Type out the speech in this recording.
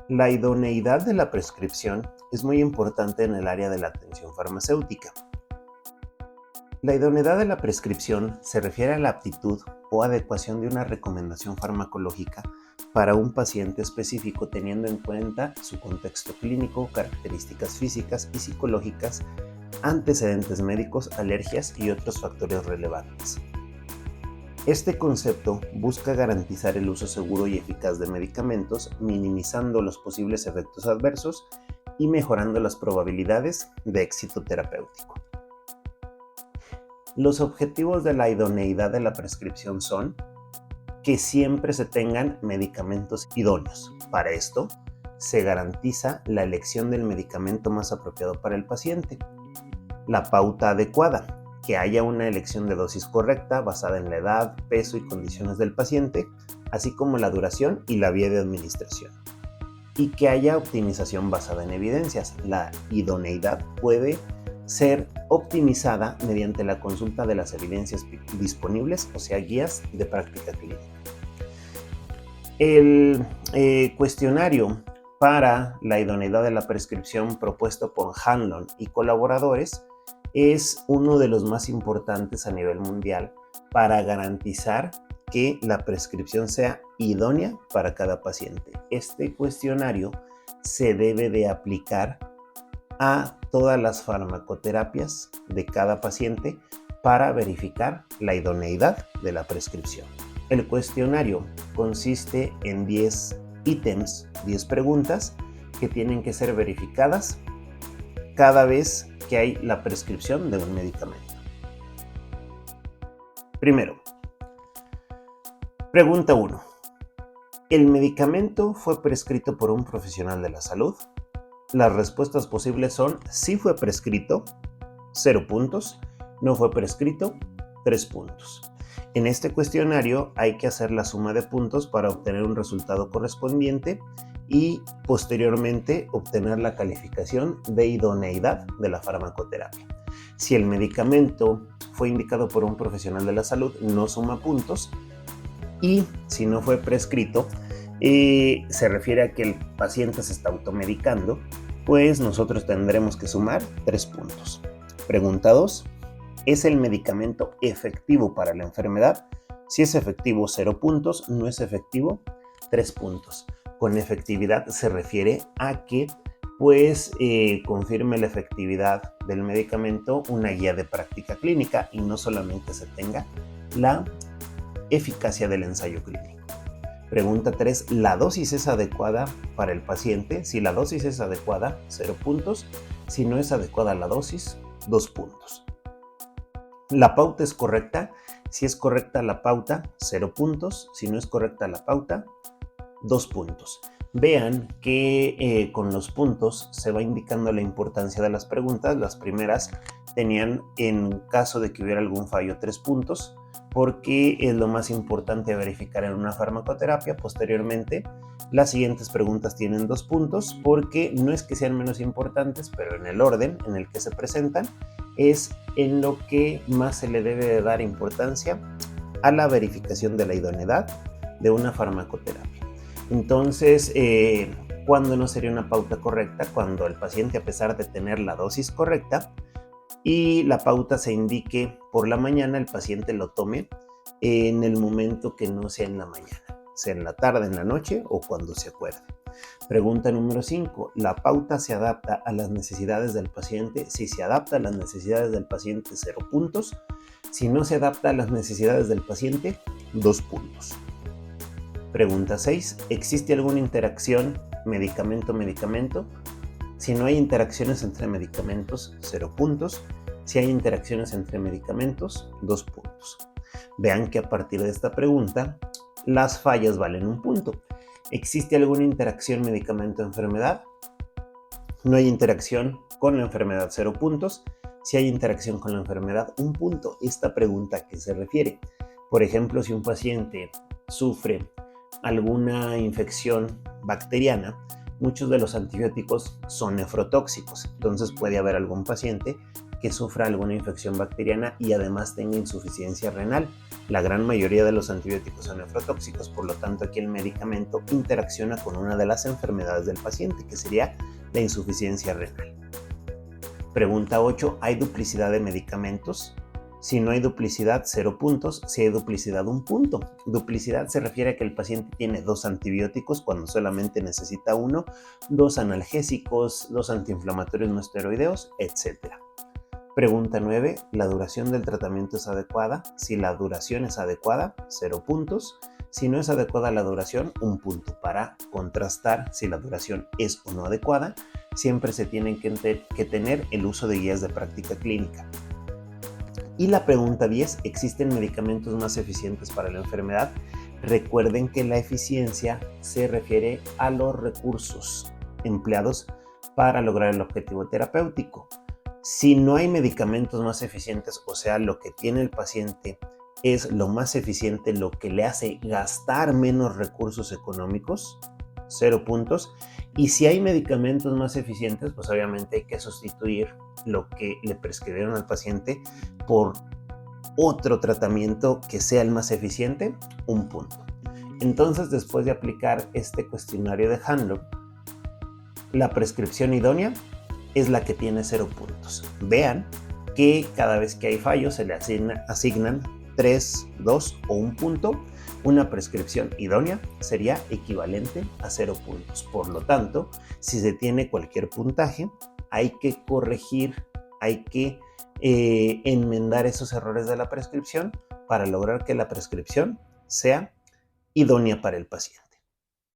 La idoneidad de la prescripción es muy importante en el área de la atención farmacéutica. La idoneidad de la prescripción se refiere a la aptitud o adecuación de una recomendación farmacológica para un paciente específico teniendo en cuenta su contexto clínico, características físicas y psicológicas, antecedentes médicos, alergias y otros factores relevantes. Este concepto busca garantizar el uso seguro y eficaz de medicamentos, minimizando los posibles efectos adversos y mejorando las probabilidades de éxito terapéutico. Los objetivos de la idoneidad de la prescripción son que siempre se tengan medicamentos idóneos. Para esto, se garantiza la elección del medicamento más apropiado para el paciente. La pauta adecuada, que haya una elección de dosis correcta basada en la edad, peso y condiciones del paciente, así como la duración y la vía de administración. Y que haya optimización basada en evidencias. La idoneidad puede ser optimizada mediante la consulta de las evidencias disponibles, o sea, guías de práctica clínica. El cuestionario para la idoneidad de la prescripción propuesto por Hanlon y colaboradores es uno de los más importantes a nivel mundial para garantizar que la prescripción sea idónea para cada paciente. Este cuestionario se debe de aplicar a todas las farmacoterapias de cada paciente para verificar la idoneidad de la prescripción. El cuestionario consiste en 10 ítems, 10 preguntas que tienen que ser verificadas cada vez que hay la prescripción de un medicamento. Primero, pregunta 1. ¿El medicamento fue prescrito por un profesional de la salud? Las respuestas posibles son: sí fue prescrito, 0 puntos, no fue prescrito, 3 puntos. En este cuestionario hay que hacer la suma de puntos para obtener un resultado correspondiente y posteriormente obtener la calificación de idoneidad de la farmacoterapia. Si el medicamento fue indicado por un profesional de la salud, no suma puntos, y si no fue prescrito, se refiere a que el paciente se está automedicando, pues nosotros tendremos que sumar 3 puntos. Pregunta 2. ¿Es el medicamento efectivo para la enfermedad? Si es efectivo, 0 puntos, no es efectivo, 3 puntos. Con efectividad se refiere a que confirme la efectividad del medicamento una guía de práctica clínica y no solamente se tenga la eficacia del ensayo clínico. Pregunta 3. ¿La dosis es adecuada para el paciente? Si la dosis es adecuada, 0 puntos. Si no es adecuada la dosis, 2 puntos. ¿La pauta es correcta? Si es correcta la pauta, 0 puntos. Si no es correcta la pauta, 2 puntos. Vean que con los puntos se va indicando la importancia de las preguntas. Las primeras tenían, en caso de que hubiera algún fallo, 3 puntos, porque es lo más importante a verificar en una farmacoterapia. Posteriormente, las siguientes preguntas tienen 2 puntos, porque no es que sean menos importantes, pero en el orden en el que se presentan es en lo que más se le debe de dar importancia a la verificación de la idoneidad de una farmacoterapia. Entonces, ¿cuándo no sería una pauta correcta? Cuando el paciente, a pesar de tener la dosis correcta y la pauta se indique por la mañana, el paciente lo tome en el momento que no sea en la mañana, sea en la tarde, en la noche o cuando se acuerde. Pregunta número 5. ¿La pauta se adapta a las necesidades del paciente? Si se adapta a las necesidades del paciente, 0 puntos. Si no se adapta a las necesidades del paciente, 2 puntos. Pregunta 6. ¿Existe alguna interacción medicamento-medicamento? Si no hay interacciones entre medicamentos, 0 puntos. Si hay interacciones entre medicamentos, 2 puntos. Vean que a partir de esta pregunta, las fallas valen 1 punto. ¿Existe alguna interacción medicamento-enfermedad? No hay interacción con la enfermedad, 0 puntos. Si hay interacción con la enfermedad, 1 punto. Esta pregunta, ¿a qué se refiere? Por ejemplo, si un paciente sufre alguna infección bacteriana, muchos de los antibióticos son nefrotóxicos. Entonces puede haber algún paciente que sufra alguna infección bacteriana y además tenga insuficiencia renal. La gran mayoría de los antibióticos son nefrotóxicos, por lo tanto aquí el medicamento interacciona con una de las enfermedades del paciente, que sería la insuficiencia renal. Pregunta 8. ¿Hay duplicidad de medicamentos? Si no hay duplicidad, 0 puntos. Si hay duplicidad, 1 punto. Duplicidad se refiere a que el paciente tiene 2 antibióticos cuando solamente necesita 1, 2 analgésicos, 2 antiinflamatorios no esteroideos, etc. Pregunta 9. ¿La duración del tratamiento es adecuada? Si la duración es adecuada, 0 puntos. Si no es adecuada la duración, 1 punto. Para contrastar si la duración es o no adecuada, siempre se tienen que tener el uso de guías de práctica clínica. Y la pregunta 10, ¿existen medicamentos más eficientes para la enfermedad? Recuerden que la eficiencia se refiere a los recursos empleados para lograr el objetivo terapéutico. Si no hay medicamentos más eficientes, o sea, lo que tiene el paciente es lo más eficiente, lo que le hace gastar menos recursos económicos, 0 puntos. Y si hay medicamentos más eficientes, pues obviamente hay que sustituir lo que le prescribieron al paciente por otro tratamiento que sea el más eficiente, 1 punto. Entonces, después de aplicar este cuestionario de Handler, la prescripción idónea es la que tiene 0 puntos. Vean que cada vez que hay fallos se le asignan 3, 2 o 1 punto. Una prescripción idónea sería equivalente a 0 puntos. Por lo tanto, si se tiene cualquier puntaje, hay que corregir, hay que enmendar esos errores de la prescripción para lograr que la prescripción sea idónea para el paciente.